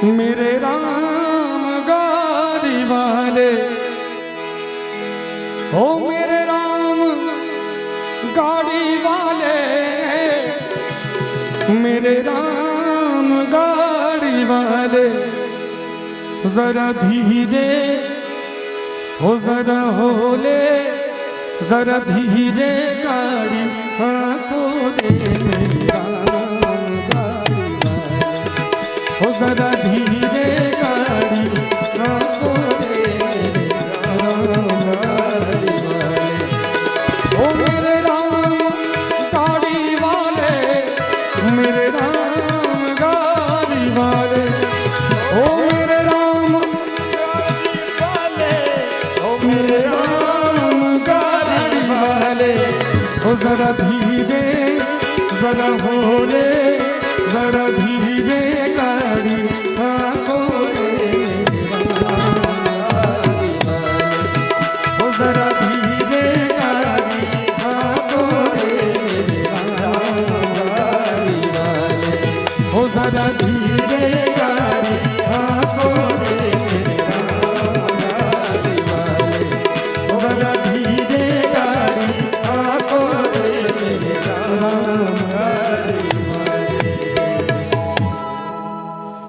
मेरे राम गाड़ी वाले, ओ मेरे राम गाड़ी वाले, मेरे राम गाड़ी वाले, जरा धीरे हो जरा होले, जरा धीरे गाड़ी आंखों दे मेरे राम गाड़ी वाले, हो जरा धीरे गाड़ी आंखों दे मेरे राम गाड़ी वाले, ओ मेरे राम गाड़ी वाले, मेरे राम गाड़ी वाले, ओ मेरे राम मेरे राम गाड़ी वाले, ओ जरा धीरे जरा होले, जरा धीरे गाड़ी आंखों दे राम गाड़ी वाले, ओ जरा धीरे गाड़ी आंखों दे राम गाड़ी वाले, ओ जरा धीरे